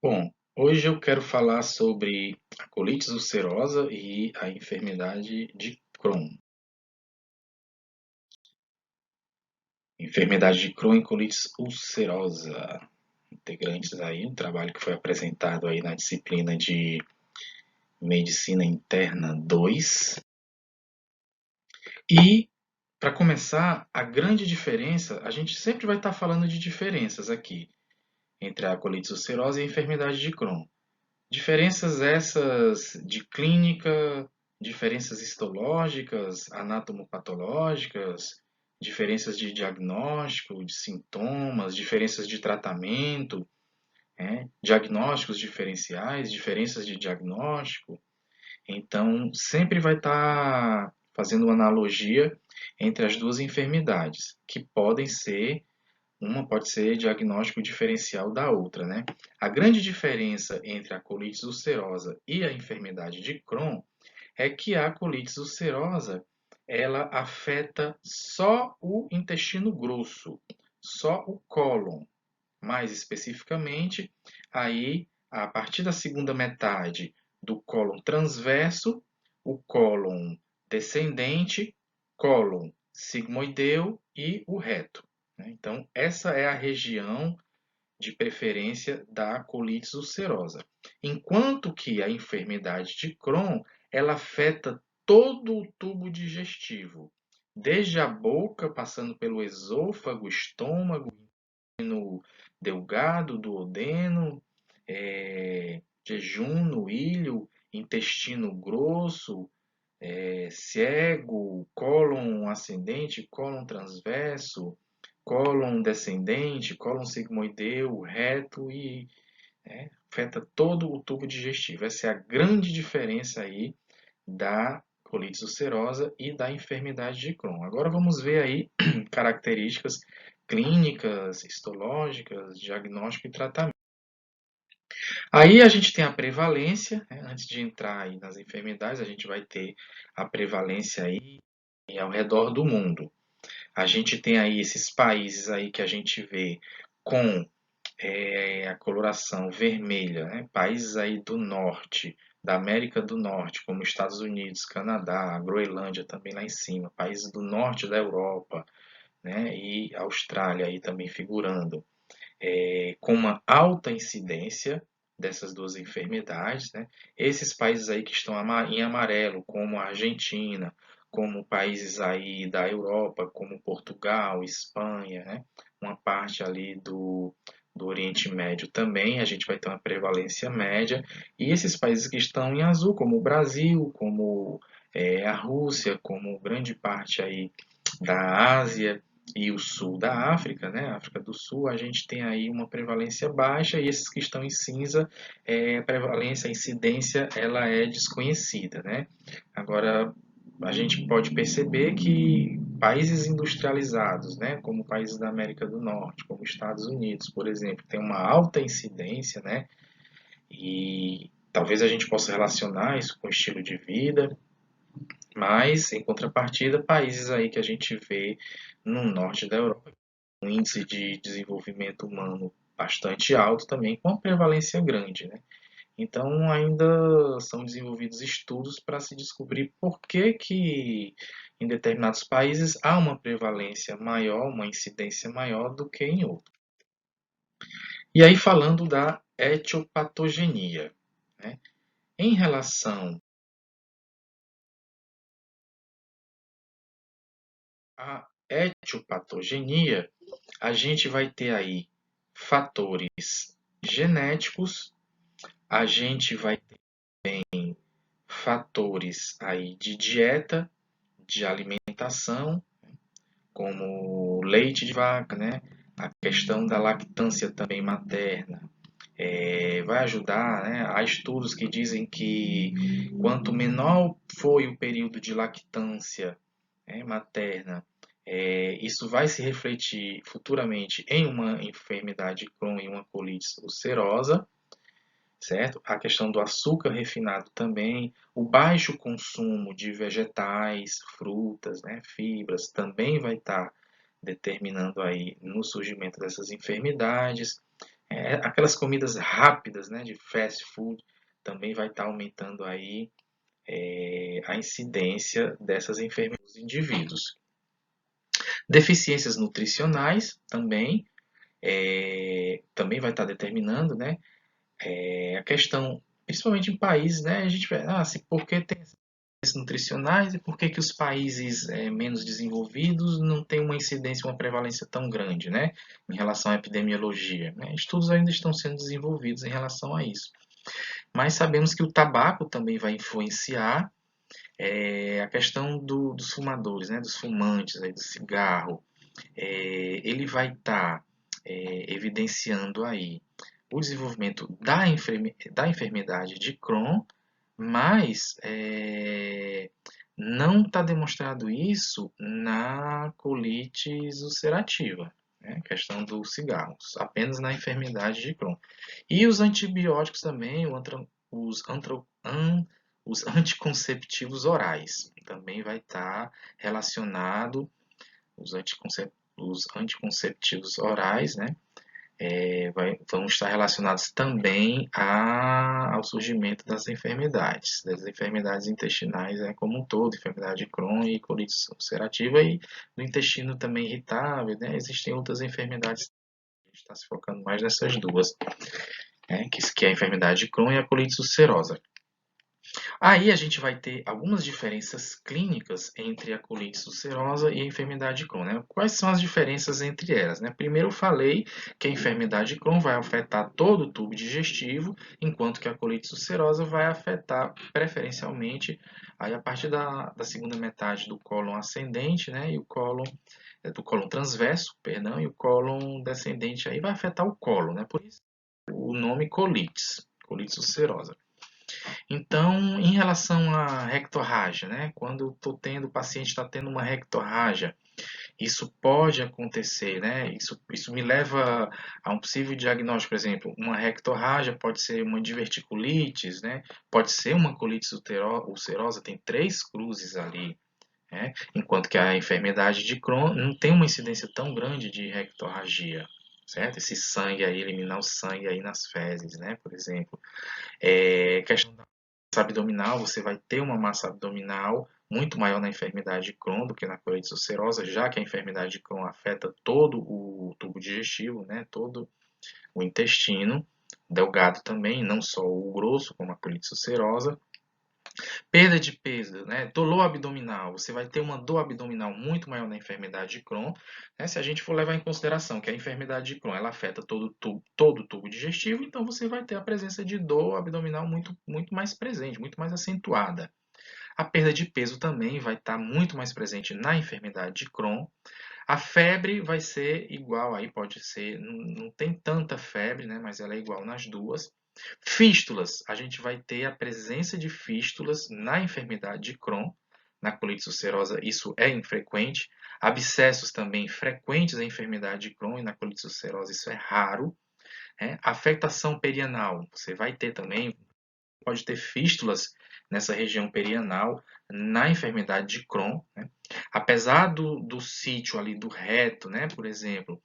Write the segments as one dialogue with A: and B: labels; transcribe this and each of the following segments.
A: Bom, hoje eu quero falar sobre a colite ulcerosa e a enfermidade de Crohn. Enfermidade de Crohn e colite ulcerosa. Integrantes aí, um trabalho que foi apresentado aí na disciplina de Medicina Interna 2. E, para começar, a grande diferença, a gente sempre vai estar falando de diferenças aqui entre a colite ulcerosa e a enfermidade de Crohn. Diferenças essas de clínica, diferenças histológicas, anatomopatológicas, diferenças de diagnóstico, de sintomas, diferenças de tratamento, diagnósticos diferenciais, diferenças de diagnóstico. Então, sempre vai estar fazendo uma analogia entre as duas enfermidades, que podem ser uma pode ser diagnóstico diferencial da outra, né? A grande diferença entre a colite ulcerosa e a enfermidade de Crohn é que a colite ulcerosa ela afeta só o intestino grosso, só o cólon. Mais especificamente, aí a partir da segunda metade do cólon transverso, o cólon descendente, cólon sigmoideu e o reto. Então, essa é a região de preferência da colite ulcerosa. Enquanto que a enfermidade de Crohn, ela afeta todo o tubo digestivo, desde a boca, passando pelo esôfago, estômago, no delgado, duodeno, jejum, ilho, intestino grosso, cego, cólon ascendente, cólon transverso, cólon descendente, cólon sigmoideu, reto e afeta todo o tubo digestivo. Essa é a grande diferença aí da colite ulcerosa e da enfermidade de Crohn. Agora vamos ver aí características clínicas, histológicas, diagnóstico e tratamento. Aí a gente tem a prevalência, antes de entrar aí nas enfermidades, a gente vai ter a prevalência aí ao redor do mundo. A gente tem aí esses países aí que a gente vê com a coloração vermelha, né? Países aí do norte, da América do Norte, como Estados Unidos, Canadá, Groenlândia também lá em cima, países do norte da Europa, né? E Austrália aí também figurando, com uma alta incidência dessas duas enfermidades, né? Esses países aí que estão em amarelo, como a Argentina, como países aí da Europa, como Portugal, Espanha, né? Uma parte ali do Oriente Médio também, a gente vai ter uma prevalência média. E esses países que estão em azul, como o Brasil, como a Rússia, como grande parte aí da Ásia, e o sul da África, né? África do Sul, a gente tem aí uma prevalência baixa e esses que estão em cinza, a prevalência, a incidência, ela é desconhecida, né? Agora, a gente pode perceber que países industrializados, né, como países da América do Norte, como Estados Unidos, por exemplo, tem uma alta incidência, né? E talvez a gente possa relacionar isso com o estilo de vida, mas, em contrapartida, países aí que a gente vê no norte da Europa, um índice de desenvolvimento humano bastante alto também, com uma prevalência grande, né? Então, ainda são desenvolvidos estudos para se descobrir por que em determinados países há uma prevalência maior, uma incidência maior do que em outros. E aí, falando da etiopatogenia, né? Em relação à etiopatogenia, a gente vai ter aí fatores genéticos, a gente vai ter fatores aí de dieta, de alimentação, como leite de vaca, né? A questão da lactância também materna. Vai ajudar, né? Há estudos que dizem que quanto menor foi o período de lactância, materna, isso vai se refletir futuramente em uma enfermidade crônica e uma colite ulcerosa, certo? A questão do açúcar refinado também, o baixo consumo de vegetais, frutas, né, fibras, também vai estar determinando aí no surgimento dessas enfermidades. Aquelas comidas rápidas, né, de fast food, também vai estar aumentando aí a incidência dessas enfermidades nos indivíduos. Deficiências nutricionais também vai estar determinando, né, a questão, principalmente em países, né, a gente vê, por que tem esses nutricionais e por que que os países menos desenvolvidos não têm uma incidência, uma prevalência tão grande, né, em relação à epidemiologia, né? Estudos ainda estão sendo desenvolvidos em relação a isso. Mas sabemos que o tabaco também vai influenciar a questão dos fumadores, né, dos fumantes, do cigarro. Ele vai estar evidenciando aí o desenvolvimento da enfermidade de Crohn, mas não está demonstrado isso na colite ulcerativa, né? Questão dos cigarros, apenas na enfermidade de Crohn. E os antibióticos também, os anticonceptivos orais, também vai estar relacionado, os anticonceptivos orais, né? Vão estar relacionados também ao surgimento das enfermidades intestinais como um todo, enfermidade de Crohn e colite ulcerativa, e do intestino também irritável, né? Existem outras enfermidades, a gente está se focando mais nessas duas, né? Que é a enfermidade de Crohn e a colite ulcerosa. Aí a gente vai ter algumas diferenças clínicas entre a colite ulcerosa e a enfermidade de Crohn, né? Quais são as diferenças entre elas, né? Primeiro eu falei que a enfermidade de Crohn vai afetar todo o tubo digestivo, enquanto que a colite ulcerosa vai afetar preferencialmente aí a partir da segunda metade do cólon ascendente, né? E o cólon do cólon transverso, perdão, e o cólon descendente aí vai afetar o cólon, né? Por isso o nome colites, colite ulcerosa. Então, em relação à rectorragia, né? Quando o paciente está tendo uma rectorragia, isso pode acontecer, né? Isso me leva a um possível diagnóstico, por exemplo, uma rectorragia pode ser uma diverticulites, né? Pode ser uma colite ulcerosa, tem 3 cruzes ali, né? Enquanto que a enfermidade de Crohn não tem uma incidência tão grande de rectorragia, certo? Esse sangue aí, eliminar o sangue aí nas fezes, né? Por exemplo. Questão da massa abdominal, você vai ter uma massa abdominal muito maior na enfermidade de Crohn do que na colite ulcerosa, já que a enfermidade de Crohn afeta todo o tubo digestivo, né, todo o intestino delgado também, não só o grosso, como a colite ulcerosa. Perda de peso, né? Dor abdominal. Você vai ter uma dor abdominal muito maior na enfermidade de Crohn, né? Se a gente for levar em consideração que a enfermidade de Crohn ela afeta todo o tubo digestivo, então você vai ter a presença de dor abdominal muito mais presente, muito mais acentuada. A perda de peso também vai estar muito mais presente na enfermidade de Crohn. A febre vai ser igual, aí pode ser, não tem tanta febre, né? Mas ela é igual nas duas. Fístulas, a gente vai ter a presença de fístulas na enfermidade de Crohn, na colite ulcerosa isso é infrequente. Abscessos também frequentes na enfermidade de Crohn e na colite ulcerosa isso é raro. Afetação perianal, você vai ter também, pode ter fístulas nessa região perianal na enfermidade de Crohn, né? Apesar do sítio ali do reto, né, por exemplo,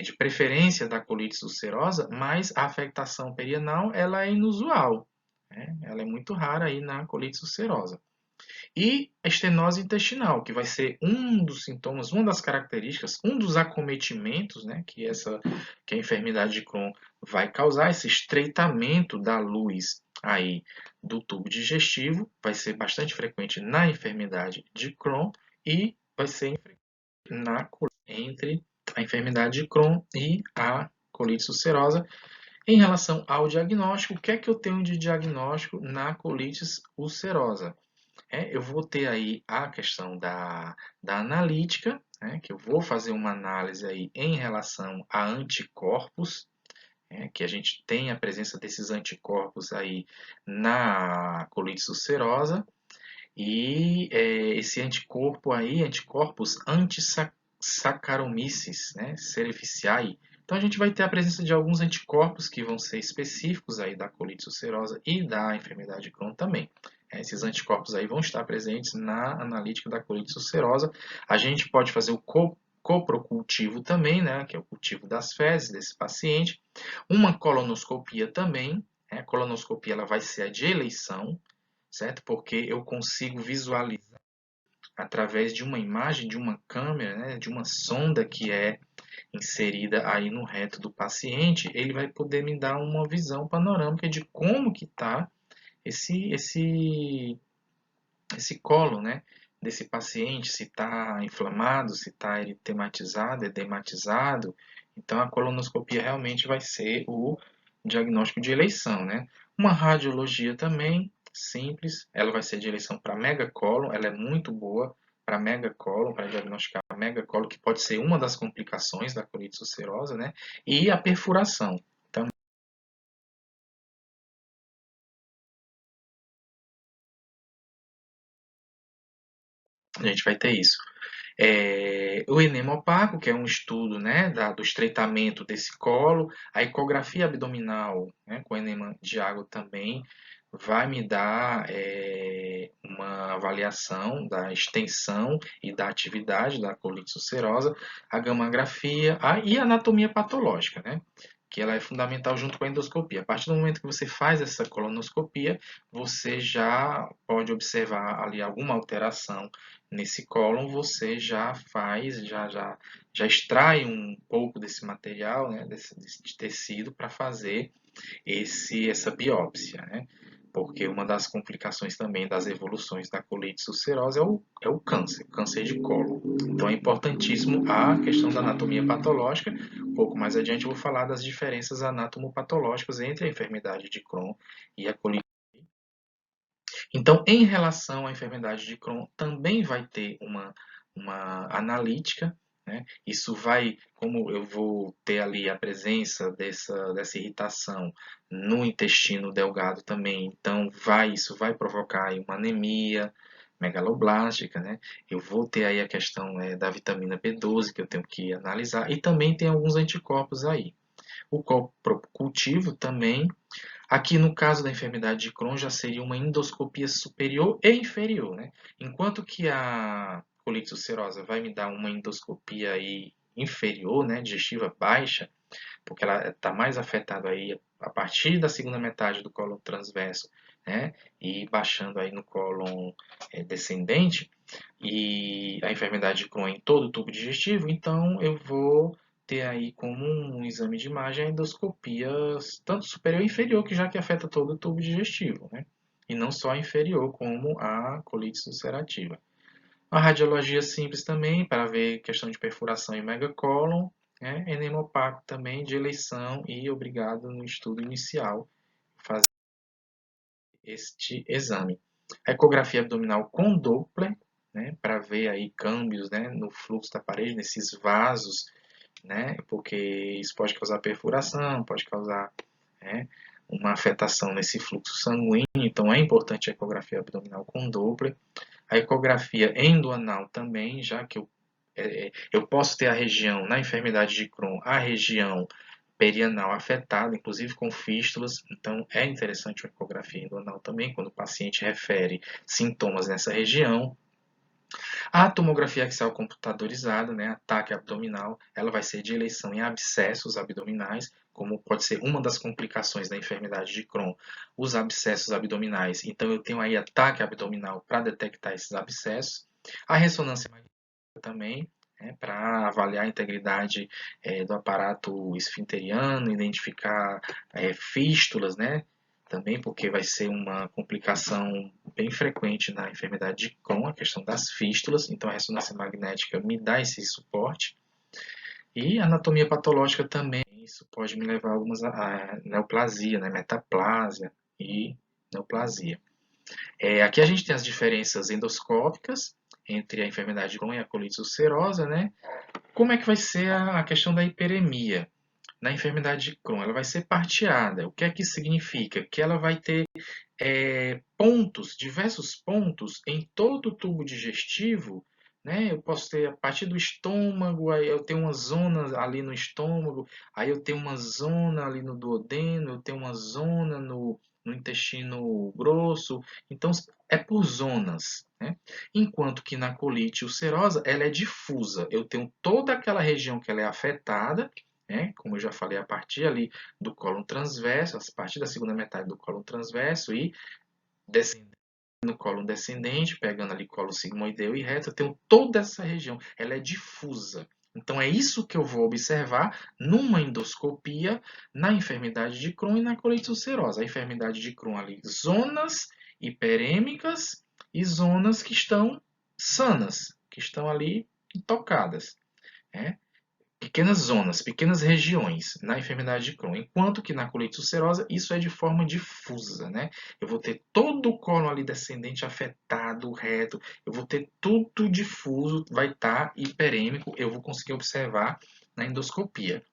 A: de preferência da colite ulcerosa, mas a afectação perianal ela é inusual, né? Ela é muito rara aí na colite ulcerosa. E a estenose intestinal, que vai ser um dos sintomas, uma das características, um dos acometimentos, né, que a enfermidade de Crohn vai causar, esse estreitamento da luz aí do tubo digestivo, vai ser bastante frequente na enfermidade de Crohn e vai ser entre a enfermidade de Crohn e a colite ulcerosa. Em relação ao diagnóstico, o que é que eu tenho de diagnóstico na colite ulcerosa? Eu vou ter aí a questão da analítica, né, que eu vou fazer uma análise aí em relação a anticorpos, que a gente tem a presença desses anticorpos aí na colite ulcerosa, e esse anticorpo aí, anticorpos anti-Saccharomyces, né, cerevisiae. Então a gente vai ter a presença de alguns anticorpos que vão ser específicos aí da colite ulcerosa e da enfermidade de Crohn também. Esses anticorpos aí vão estar presentes na analítica da colite ulcerosa. A gente pode fazer o coprocultivo também, né, que é o cultivo das fezes desse paciente. Uma colonoscopia também, né, a colonoscopia ela vai ser a de eleição, certo? Porque eu consigo visualizar através de uma imagem, de uma câmera, né, de uma sonda que é inserida aí no reto do paciente, ele vai poder me dar uma visão panorâmica de como que está esse colo, né, desse paciente, se está inflamado, se está eritematizado, edematizado. Então, a colonoscopia realmente vai ser o diagnóstico de eleição, né? Uma radiologia também, simples, ela vai ser de eleição para megacólon, ela é muito boa para megacólon, para diagnosticar megacólon, que pode ser uma das complicações da colite ulcerosa, né? E a perfuração. Então, a gente vai ter isso. O enema opaco, que é um estudo, né, do estreitamento desse colo, a ecografia abdominal, né, com enema de água também, vai me dar uma avaliação da extensão e da atividade da colite ulcerosa, a gamografia e a anatomia patológica, né, que ela é fundamental junto com a endoscopia. A partir do momento que você faz essa colonoscopia, você já pode observar ali alguma alteração nesse cólon, você já faz, já extrai um pouco desse material, né, desse tecido para fazer essa biópsia, né? Porque uma das complicações também das evoluções da colite ulcerosa é o câncer de colo. Então é importantíssimo a questão da anatomia patológica. Um pouco mais adiante eu vou falar das diferenças anatomopatológicas entre a enfermidade de Crohn e a colite. Então, em relação à enfermidade de Crohn, também vai ter uma analítica, né? Isso vai, como eu vou ter ali a presença dessa irritação no intestino delgado também, então isso vai provocar aí uma anemia megaloblástica, né? Eu vou ter aí a questão da vitamina B12 que eu tenho que analisar e também tem alguns anticorpos aí. O cultivo também. Aqui no caso da enfermidade de Crohn já seria uma endoscopia superior e inferior, né? Enquanto que a colite ulcerosa vai me dar uma endoscopia aí inferior, né, digestiva baixa, porque ela está mais afetada aí a partir da segunda metade do cólon transverso, né, e baixando aí no cólon descendente, e a enfermidade de Crohn em todo o tubo digestivo, então eu vou ter aí como um exame de imagem a endoscopia tanto superior e inferior, que já que afeta todo o tubo digestivo, né? E não só a inferior, como a colite ulcerativa. A radiologia simples também, para ver questão de perfuração e megacólon, né? Enema opaco também, de eleição e obrigado no estudo inicial fazer este exame. A ecografia abdominal com Doppler, né, para ver aí câmbios, né, no fluxo da parede, nesses vasos, né, porque isso pode causar perfuração, pode causar, né, uma afetação nesse fluxo sanguíneo, então é importante a ecografia abdominal com Doppler. A ecografia endoanal também, já que eu posso ter a região, na enfermidade de Crohn, a região perianal afetada, inclusive com fístulas, então é interessante a ecografia endoanal também, quando o paciente refere sintomas nessa região. A tomografia axial computadorizada, né, ataque abdominal, ela vai ser de eleição em abscessos abdominais, como pode ser uma das complicações da enfermidade de Crohn, os abscessos abdominais. Então eu tenho aí ataque abdominal para detectar esses abscessos. A ressonância magnética também, né, para avaliar a integridade do aparato esfinteriano, identificar fístulas, né, também porque vai ser uma complicação bem frequente na enfermidade de Crohn, a questão das fístulas, então a ressonância magnética me dá esse suporte. E a anatomia patológica também, isso pode me levar a algumas neoplasia, né, metaplásia e neoplasia. Aqui a gente tem as diferenças endoscópicas entre a enfermidade de Crohn e a colite ulcerosa, né? Como é que vai ser a questão da hiperemia? Na enfermidade de Crohn, ela vai ser parteada. O que é que isso significa? Que ela vai ter pontos, diversos pontos em todo o tubo digestivo, né? Eu posso ter a partir do estômago, aí eu tenho uma zona ali no estômago, aí eu tenho uma zona ali no duodeno, eu tenho uma zona no intestino grosso. Então, é por zonas, né? Enquanto que na colite ulcerosa, ela é difusa. Eu tenho toda aquela região que ela é afetada, né? Como eu já falei, a partir ali do cólon transverso, a partir da segunda metade do cólon transverso e descendo no cólon descendente, pegando ali colo sigmoideu e reto, eu tenho toda essa região, ela é difusa. Então é isso que eu vou observar numa endoscopia na enfermidade de Crohn e na colite ulcerosa. A enfermidade de Crohn ali, zonas hiperêmicas e zonas que estão sanas, que estão ali intocadas, né? Pequenas zonas, pequenas regiões na enfermidade de Crohn, enquanto que na colite ulcerosa isso é de forma difusa, né? Eu vou ter todo o cólon ali descendente afetado, reto, eu vou ter tudo difuso, vai estar hiperêmico, eu vou conseguir observar na endoscopia.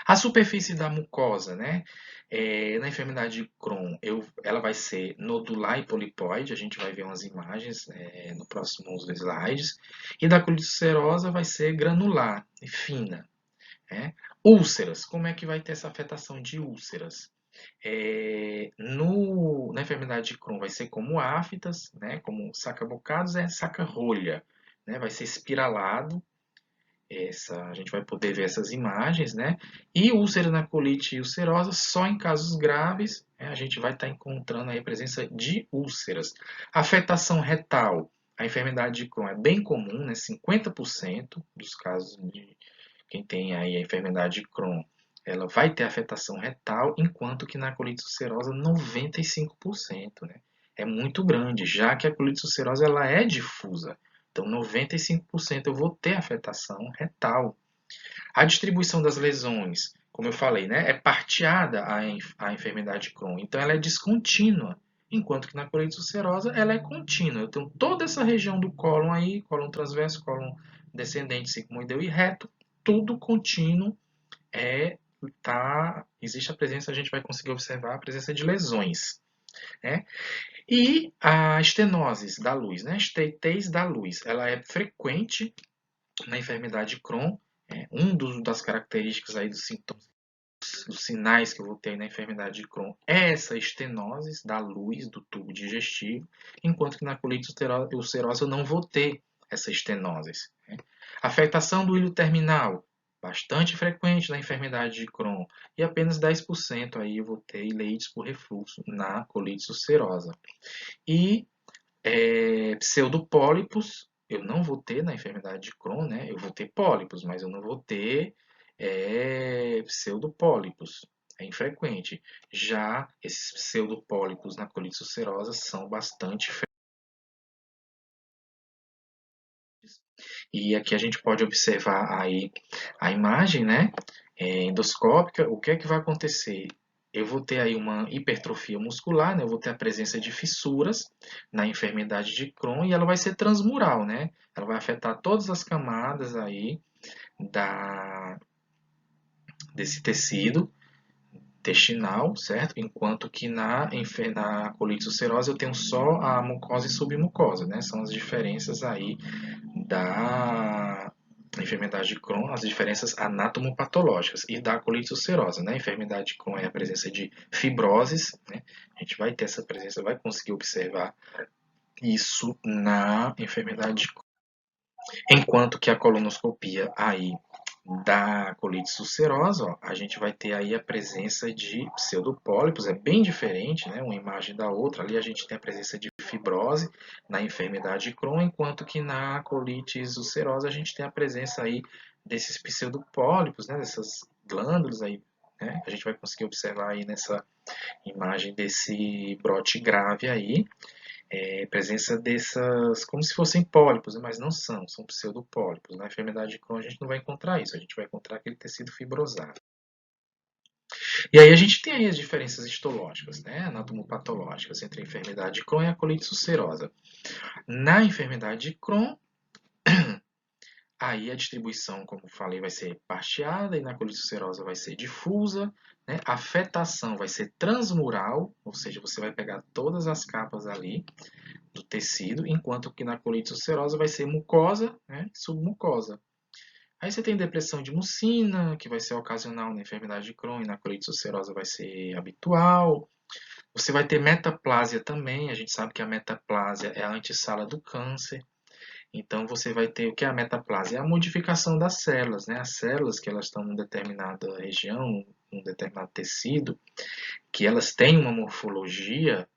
A: A superfície da mucosa, né? Na enfermidade de Crohn, ela vai ser nodular e polipoide, a gente vai ver umas imagens no próximos slides. E da colite ulcerosa vai ser granular e fina. Né? Úlceras, como é que vai ter essa afetação de úlceras? Na enfermidade de Crohn vai ser como aftas, né? Como saca-bocados, saca-rolha. Né? Vai ser espiralado, a gente vai poder ver essas imagens, né? E úlcera na colite ulcerosa, só em casos graves, né, a gente vai estar encontrando aí a presença de úlceras. Afetação retal, a enfermidade de Crohn é bem comum, né? 50% dos casos de quem tem aí a enfermidade de Crohn, ela vai ter afetação retal, enquanto que na colite ulcerosa 95%, né? É muito grande, já que a colite ulcerosa ela é difusa. Então, 95% eu vou ter afetação retal. A distribuição das lesões, como eu falei, né, é parteada a enfermidade de Crohn. Então, ela é descontínua, enquanto que na colite ulcerosa ela é contínua. Eu tenho toda essa região do cólon aí, cólon transverso, cólon descendente, sigmoideu e reto, tudo contínuo. Existe a presença, a gente vai conseguir observar a presença de lesões. Né? E a estenose da luz, né? A estetez da luz, ela é frequente na enfermidade de Crohn. Das características aí dos sintomas, dos sinais que eu vou ter na enfermidade de Crohn é essa estenose da luz do tubo digestivo, enquanto que na colite ulcerosa eu não vou ter essa estenose. Né? Afetação do ilho terminal, bastante frequente na enfermidade de Crohn, e apenas 10% aí eu vou ter ileites por refluxo na colite ulcerosa. E pseudopólipos, eu não vou ter na enfermidade de Crohn, né? Eu vou ter pólipos, mas eu não vou ter pseudopólipos. É infrequente. Já esses pseudopólipos na colite ulcerosa são bastante frequentes. E aqui a gente pode observar aí a imagem, né? Endoscópica. O que é que vai acontecer? Eu vou ter aí uma hipertrofia muscular, né? Eu vou ter a presença de fissuras na enfermidade de Crohn e ela vai ser transmural, né? Ela vai afetar todas as camadas aí desse tecido intestinal, certo? Enquanto que na colite ulcerosa eu tenho só a mucosa e submucosa, né? São as diferenças aí da enfermidade de Crohn, as diferenças anatomopatológicas e da colite ulcerosa. Na enfermidade de Crohn é a presença de fibroses, né? A gente vai ter essa presença, vai conseguir observar isso na enfermidade de Crohn. Enquanto que a colonoscopia aí da colite ulcerosa, ó, a gente vai ter aí a presença de pseudopólipos, é bem diferente, né, uma imagem da outra. Ali a gente tem a presença de fibrose na enfermidade de Crohn, enquanto que na colite ulcerosa a gente tem a presença aí desses pseudopólipos, né, dessas glândulas aí, né, a gente vai conseguir observar aí nessa imagem desse brote grave aí, presença dessas, como se fossem pólipos, mas não são pseudopólipos. Na enfermidade de Crohn a gente não vai encontrar isso, a gente vai encontrar aquele tecido fibrosado. E aí a gente tem aí as diferenças histológicas, né, anatomopatológicas entre a enfermidade de Crohn e a colite ulcerosa. Na enfermidade de Crohn, aí a distribuição, como falei, vai ser parteada e na colite ulcerosa vai ser difusa. Né? A afetação vai ser transmural, ou seja, você vai pegar todas as capas ali do tecido, enquanto que na colite ulcerosa vai ser mucosa, né, submucosa. Aí você tem depressão de mucina, que vai ser ocasional na enfermidade de Crohn, e na colite ulcerosa vai ser habitual. Você vai ter metaplásia também. A gente sabe que a metaplásia é a antessala do câncer. Então você vai ter o que é a metaplásia? É a modificação das células, né? As células que elas estão em determinada região, um determinado tecido, que elas têm uma morfologia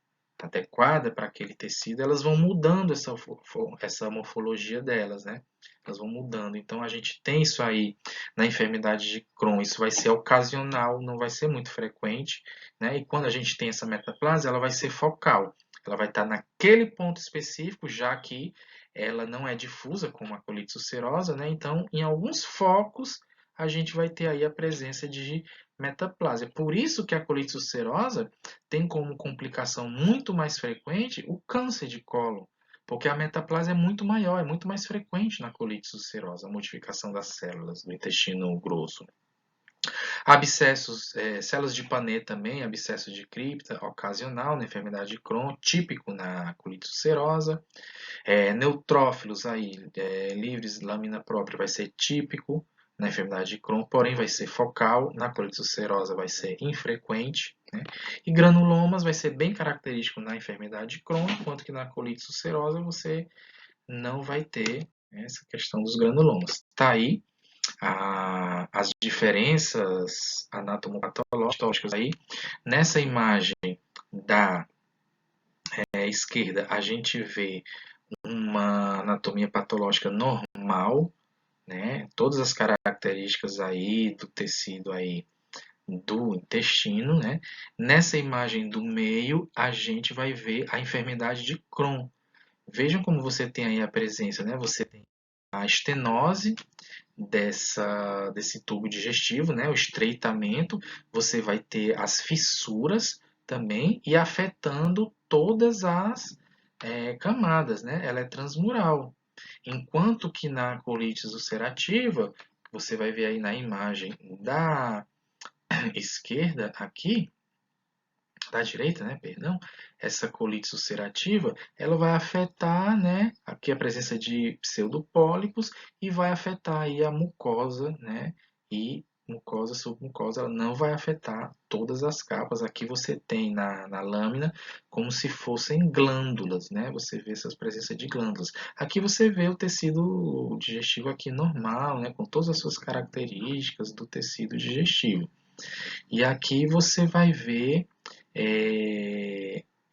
A: adequada para aquele tecido, elas vão mudando essa morfologia delas, né? Elas vão mudando. Então a gente tem isso aí na enfermidade de Crohn. Isso vai ser ocasional, não vai ser muito frequente, né? E quando a gente tem essa metaplasia, ela vai ser focal. Ela vai estar naquele ponto específico, já que ela não é difusa como a colite ulcerosa, né? Então, em alguns focos, a gente vai ter aí a presença de metaplásia. Por isso que a colite ulcerosa tem como complicação muito mais frequente o câncer de cólon, porque a metaplásia é muito maior, é muito mais frequente na colite ulcerosa, a modificação das células do intestino grosso. Abscessos, células de Pannett também, abscesso de cripta, ocasional na enfermidade de Crohn, típico na colite ulcerosa. Neutrófilos aí, livres, lâmina própria, vai ser típico na enfermidade de Crohn, porém vai ser focal, na colite ulcerosa vai ser infrequente, né? E granulomas vai ser bem característico na enfermidade de Crohn, enquanto que na colite ulcerosa você não vai ter essa questão dos granulomas. Tá aí as diferenças anatomopatológicas aí. Nessa imagem da esquerda, a gente vê uma anatomia patológica normal, né? Todas as características aí do tecido aí do intestino, né? Nessa imagem do meio, a gente vai ver a enfermidade de Crohn. Vejam como você tem aí a presença, né? Você tem a estenose desse tubo digestivo, né? O estreitamento, você vai ter as fissuras também e afetando todas as camadas, né? Ela é transmural. Enquanto que na colite ulcerativa, você vai ver aí na imagem da esquerda aqui, da direita, né, perdão, essa colite ulcerativa, ela vai afetar, né, aqui a presença de pseudopólipos e vai afetar aí a mucosa, né, e mucosa, submucosa, ela não vai afetar todas as capas. Aqui você tem na lâmina como se fossem glândulas, né, você vê essas presenças de glândulas. Aqui você vê o tecido digestivo aqui normal, né, com todas as suas características do tecido digestivo. E aqui você vai ver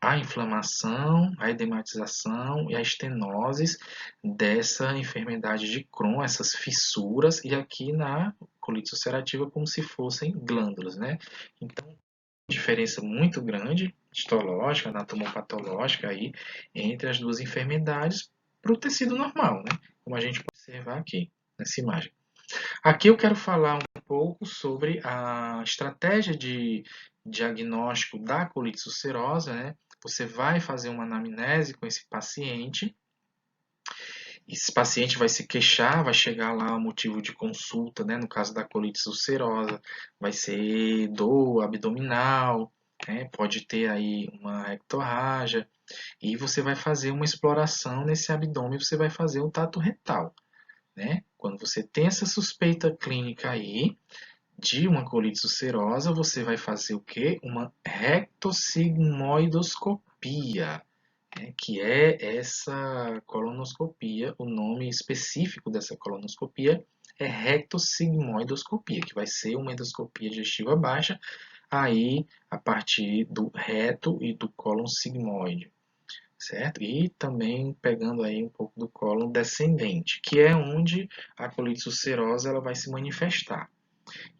A: a inflamação, a edematização e a estenose dessa enfermidade de Crohn, essas fissuras, e aqui na colite ulcerativa como se fossem glândulas, né? Então, diferença muito grande, histológica, anatomopatológica aí, entre as duas enfermidades para o tecido normal, né? Como a gente pode observar aqui nessa imagem. Aqui eu quero falar um pouco sobre a estratégia de diagnóstico da colite ulcerosa, né? Você vai fazer uma anamnese com esse paciente. Esse paciente vai se queixar, vai chegar lá o motivo de consulta, né? No caso da colite ulcerosa, vai ser dor abdominal, né? Pode ter aí uma rectorragia. E você vai fazer uma exploração nesse abdômen, você vai fazer um tato retal, né? Quando você tem essa suspeita clínica aí de uma colite ulcerosa, você vai fazer o quê? Uma rectosigmoidoscopia, né? Que é essa colonoscopia. O nome específico dessa colonoscopia é rectosigmoidoscopia, que vai ser uma endoscopia digestiva baixa, aí a partir do reto e do cólon sigmoide, certo? E também pegando aí um pouco do cólon descendente, que é onde a colite ulcerosa ela vai se manifestar.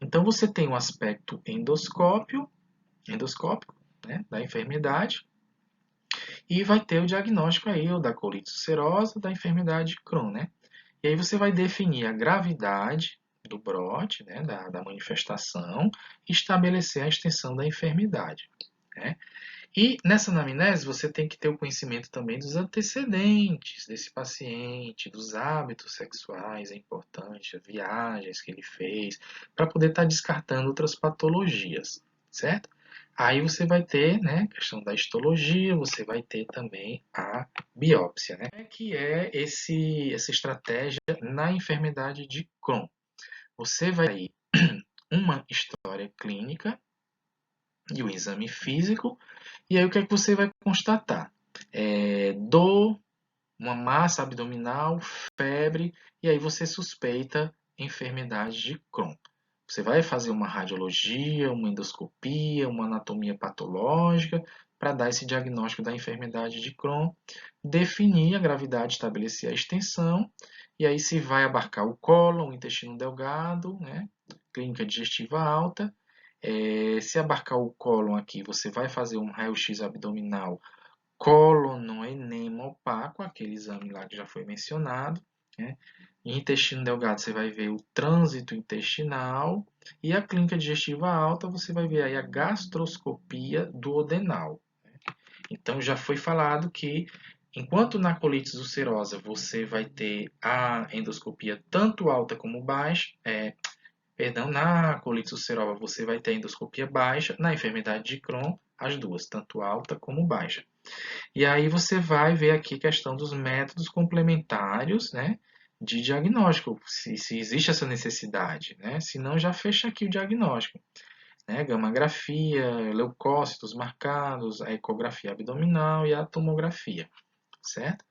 A: Então você tem o aspecto endoscópico, né, da enfermidade, e vai ter o diagnóstico aí, o da colite ulcerosa, da enfermidade de Crohn, né? E aí você vai definir a gravidade do brote, né, da manifestação, e estabelecer a extensão da enfermidade, né? E nessa anamnese você tem que ter o conhecimento também dos antecedentes desse paciente, dos hábitos sexuais, é importante, as viagens que ele fez, para poder estar descartando outras patologias, certo? Aí você vai ter, né, a questão da histologia, você vai ter também a biópsia, né? Que é essa estratégia na enfermidade de Crohn. Você vai ter uma história clínica, e o exame físico. E aí o que é que você vai constatar? Dor, uma massa abdominal, febre, e aí você suspeita enfermidade de Crohn. Você vai fazer uma radiologia, uma endoscopia, uma anatomia patológica para dar esse diagnóstico da enfermidade de Crohn, definir a gravidade, estabelecer a extensão, e aí se vai abarcar o cólon, o intestino delgado, né? Clínica digestiva alta. Se abarcar o cólon aqui, você vai fazer um raio-x abdominal colonoenema opaco, aquele exame lá que já foi mencionado, né? Em intestino delgado você vai ver o trânsito intestinal e a clínica digestiva alta você vai ver aí a gastroscopia duodenal. Então já foi falado que enquanto na colite ulcerosa você vai ter a endoscopia tanto alta como baixa, na colite ulcerosa você vai ter a endoscopia baixa, na enfermidade de Crohn as duas, tanto alta como baixa. E aí você vai ver aqui a questão dos métodos complementares, né, de diagnóstico, se existe essa necessidade, né? Se não, já fecha aqui o diagnóstico, né? Gamografia, leucócitos marcados, a ecografia abdominal e a tomografia, certo?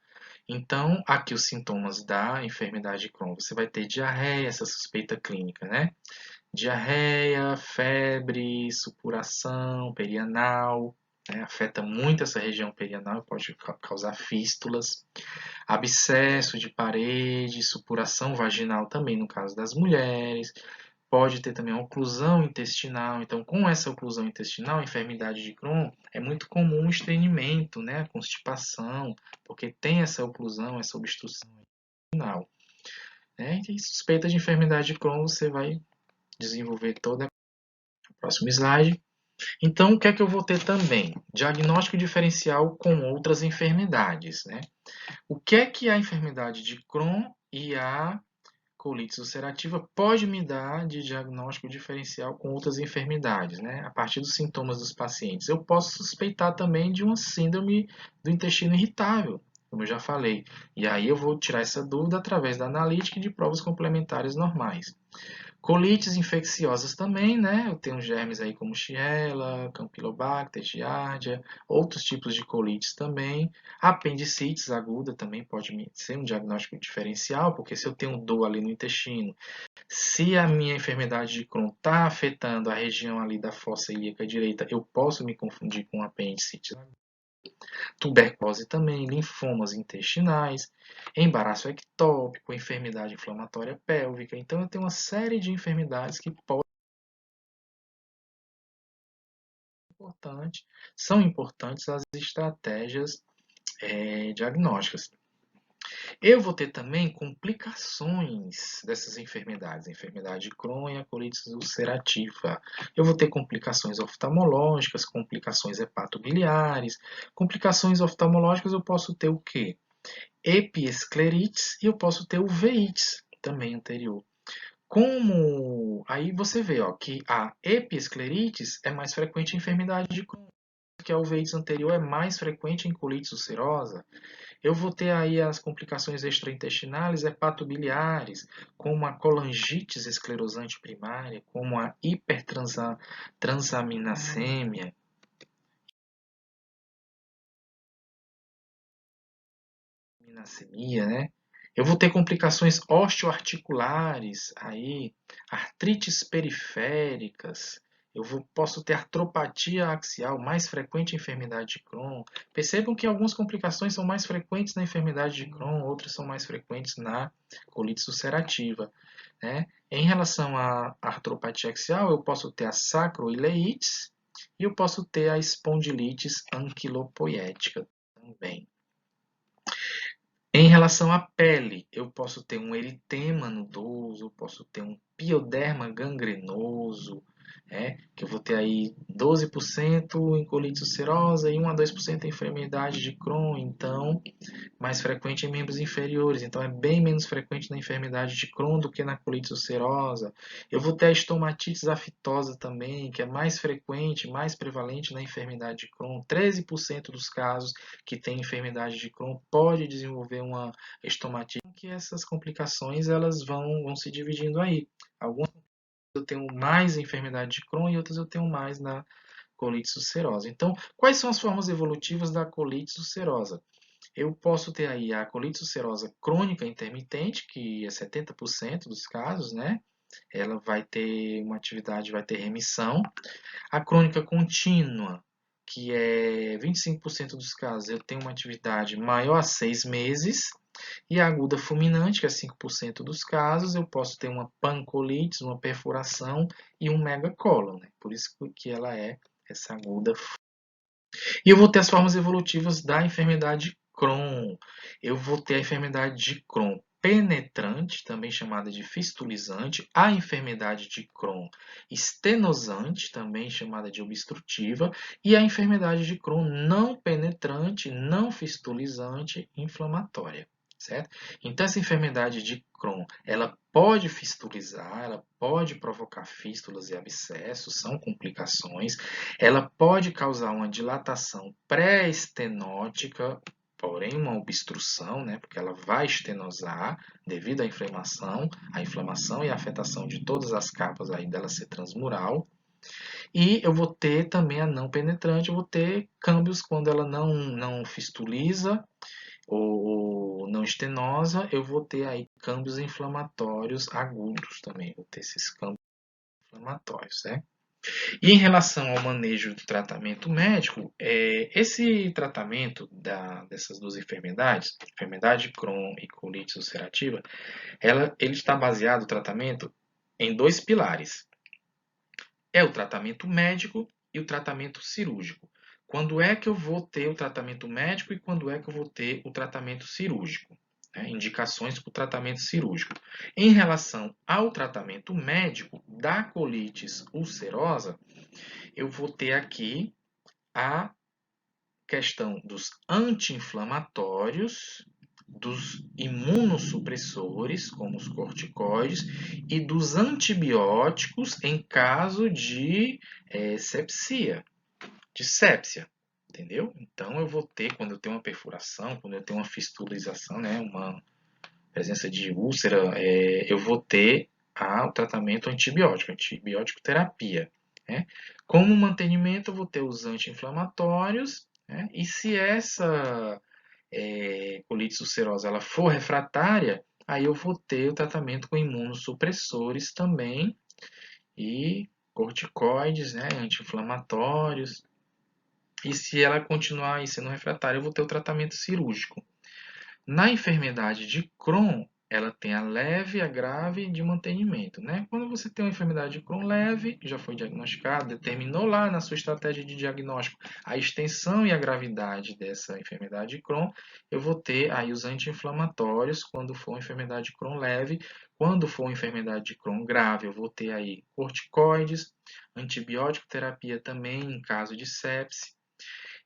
A: Então, aqui os sintomas da enfermidade de Crohn. Você vai ter diarreia, essa suspeita clínica, né? Diarreia, febre, supuração perianal, né? Afeta muito essa região perianal e pode causar fístulas, abscesso de parede, supuração vaginal também no caso das mulheres, pode ter também oclusão intestinal. Então, com essa oclusão intestinal, a enfermidade de Crohn é muito comum o estreunimento, né? A constipação, porque tem essa oclusão, essa obstrução intestinal. Né? E suspeita de enfermidade de Crohn, você vai desenvolver toda a próximo slide. Então, o que é que eu vou ter também? Diagnóstico diferencial com outras enfermidades. Né? O que é que a enfermidade de Crohn e a colite ulcerativa pode me dar de diagnóstico diferencial com outras enfermidades, né? A partir dos sintomas dos pacientes. Eu posso suspeitar também de uma síndrome do intestino irritável, como eu já falei. E aí eu vou tirar essa dúvida através da analítica e de provas complementares normais. Colites infecciosas também, né? Eu tenho germes aí como Shigella, Campylobacter, Giardia, outros tipos de colites também. Apendicites aguda também pode ser um diagnóstico diferencial, porque se eu tenho dor ali no intestino, se a minha enfermidade de Crohn está afetando a região ali da fossa ilíaca direita, eu posso me confundir com apendicite. Tuberculose também, linfomas intestinais, embaraço ectópico, enfermidade inflamatória pélvica. Então, eu tenho uma série de enfermidades que podem são importantes as estratégias diagnósticas. Eu vou ter também complicações dessas enfermidades, a enfermidade de Crohn e a colite ulcerativa. Eu vou ter complicações oftalmológicas, complicações hepatobiliares. Complicações oftalmológicas eu posso ter o quê? Epiesclerites e eu posso ter uveites também anterior. Como aí você vê, ó, que a epiesclerites é mais frequente em enfermidade de Crohn, que a uveites anterior é mais frequente em colite ulcerosa. Eu vou ter aí as complicações extraintestinais hepatobiliares, como a colangite esclerosante primária, como a hipertransaminacemia, né? Eu vou ter complicações osteoarticulares, aí, artrites periféricas. Posso ter artropatia axial, mais frequente em enfermidade de Crohn. Percebam que algumas complicações são mais frequentes na enfermidade de Crohn, outras são mais frequentes na colite ulcerativa. Né? Em relação à artropatia axial, eu posso ter a sacroileites e eu posso ter a espondilites anquilopoiética também. Em relação à pele, eu posso ter um eritema nodoso, posso ter um pioderma gangrenoso, que eu vou ter aí 12% em colite ulcerosa e 1 a 2% em enfermidade de Crohn, então mais frequente em membros inferiores, então é bem menos frequente na enfermidade de Crohn do que na colite ulcerosa. Eu vou ter a estomatites aftosa também, que é mais frequente, mais prevalente na enfermidade de Crohn. 13% dos casos que têm enfermidade de Crohn pode desenvolver uma estomatite, que essas complicações elas vão se dividindo aí. Algumas eu tenho mais enfermidade de Crohn e outras eu tenho mais na colite ulcerosa. Então, quais são as formas evolutivas da colite ulcerosa? Eu posso ter aí a colite ulcerosa crônica intermitente, que é 70% dos casos, né? Ela vai ter uma atividade, vai ter remissão. A crônica contínua, que é 25% dos casos, eu tenho uma atividade maior a 6 meses. E a aguda fulminante, que é 5% dos casos, eu posso ter uma pancolitis, uma perfuração e um megacólon, né? Por isso que ela é essa aguda. E eu vou ter as formas evolutivas da enfermidade Crohn. Eu vou ter a enfermidade de Crohn penetrante, também chamada de fistulizante, a enfermidade de Crohn estenosante, também chamada de obstrutiva, e a enfermidade de Crohn não penetrante, não fistulizante, inflamatória. Certo? Então, essa enfermidade de Crohn, ela pode fistulizar, ela pode provocar fístulas e abscessos, são complicações. Ela pode causar uma dilatação pré-estenótica, porém uma obstrução, né, porque ela vai estenosar devido à inflamação e a afetação de todas as capas aí dela ser transmural. E eu vou ter também a não penetrante, eu vou ter câmbios quando ela não fistuliza ou não estenosa, eu vou ter aí câmbios inflamatórios agudos também, vou ter esses câmbios inflamatórios, né? E em relação ao manejo do tratamento médico, esse tratamento dessas duas enfermidades, enfermidade Crohn e colite ulcerativa, ele está baseado, o tratamento, em dois pilares. É o tratamento médico e o tratamento cirúrgico. Quando é que eu vou ter o tratamento médico e quando é que eu vou ter o tratamento cirúrgico? Indicações para o tratamento cirúrgico. Em relação ao tratamento médico da colitis ulcerosa, eu vou ter aqui a questão dos anti-inflamatórios, dos imunossupressores, como os corticoides, e dos antibióticos em caso de sepsia, de sépsia. Entendeu? Então eu vou ter, quando eu tenho uma perfuração, quando eu tenho uma fistulização, né, uma presença de úlcera, eu vou ter o tratamento antibiótico, antibiótico terapia. Né? Como mantenimento, eu vou ter os anti-inflamatórios, né? E se essa colite ulcerosa ela for refratária, aí eu vou ter o tratamento com imunossupressores também e corticoides, né? Anti-inflamatórios. E se ela continuar aí sendo refratária, eu vou ter o tratamento cirúrgico. Na enfermidade de Crohn, ela tem a leve, a grave e de mantenimento. Né? Quando você tem uma enfermidade de Crohn leve, já foi diagnosticado, determinou lá na sua estratégia de diagnóstico a extensão e a gravidade dessa enfermidade de Crohn, eu vou ter aí os anti-inflamatórios quando for uma enfermidade de Crohn leve. Quando for uma enfermidade de Crohn grave, eu vou ter aí corticoides, antibiótico terapia também em caso de sepse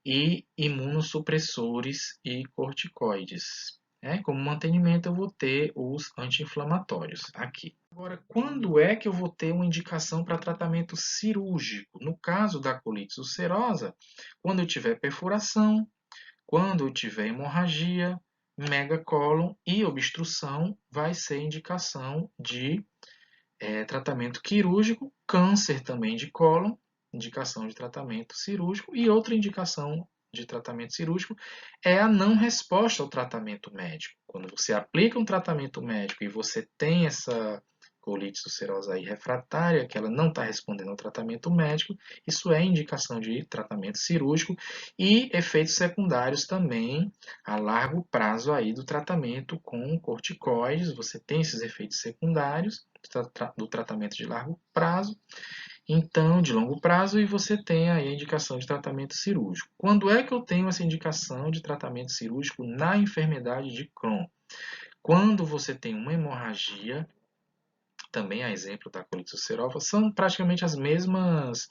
A: e imunossupressores e corticoides. Como mantenimento, eu vou ter os anti-inflamatórios aqui. Agora, quando é que eu vou ter uma indicação para tratamento cirúrgico? No caso da colite ulcerosa, quando eu tiver perfuração, quando eu tiver hemorragia, megacólon e obstrução, vai ser indicação de tratamento quirúrgico, câncer também de cólon, indicação de tratamento cirúrgico, e outra indicação de tratamento cirúrgico é a não resposta ao tratamento médico. Quando você aplica um tratamento médico e você tem essa colite ulcerosa aí refratária, que ela não está respondendo ao tratamento médico, isso é indicação de tratamento cirúrgico e efeitos secundários também a largo prazo aí do tratamento com corticoides, você tem esses efeitos secundários do tratamento de largo prazo, então de longo prazo, e você tem aí a indicação de tratamento cirúrgico. Quando é que eu tenho essa indicação de tratamento cirúrgico na enfermidade de Crohn? Quando você tem uma hemorragia, também a exemplo da colite ulcerosa, são praticamente as mesmas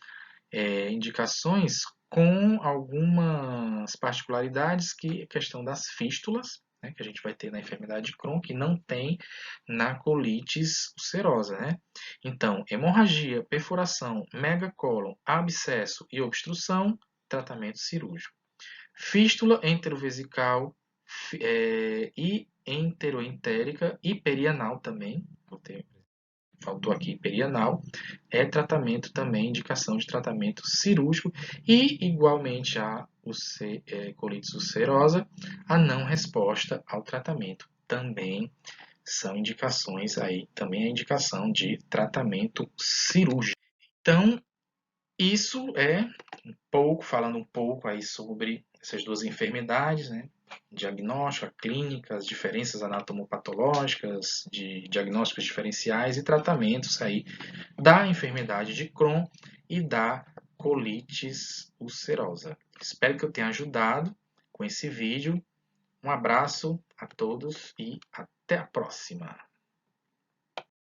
A: indicações com algumas particularidades, que a questão das fístulas, né, que a gente vai ter na enfermidade de Crohn, que não tem na colitis ulcerosa. Né? Então, hemorragia, perfuração, megacólon, abscesso e obstrução, tratamento cirúrgico. Fístula enterovesical e enteroentérica e perianal também, vou ter faltou aqui perianal, é tratamento também, indicação de tratamento cirúrgico e, igualmente, a colite ulcerosa, a não resposta ao tratamento também são indicações aí, também é indicação de tratamento cirúrgico. Então, isso é falando um pouco aí sobre essas duas enfermidades, né? Diagnóstico, a clínica, as diferenças anatomopatológicas, de diagnósticos diferenciais e tratamentos aí da enfermidade de Crohn e da colitis ulcerosa. Espero que eu tenha ajudado com esse vídeo. Um abraço a todos e até a próxima!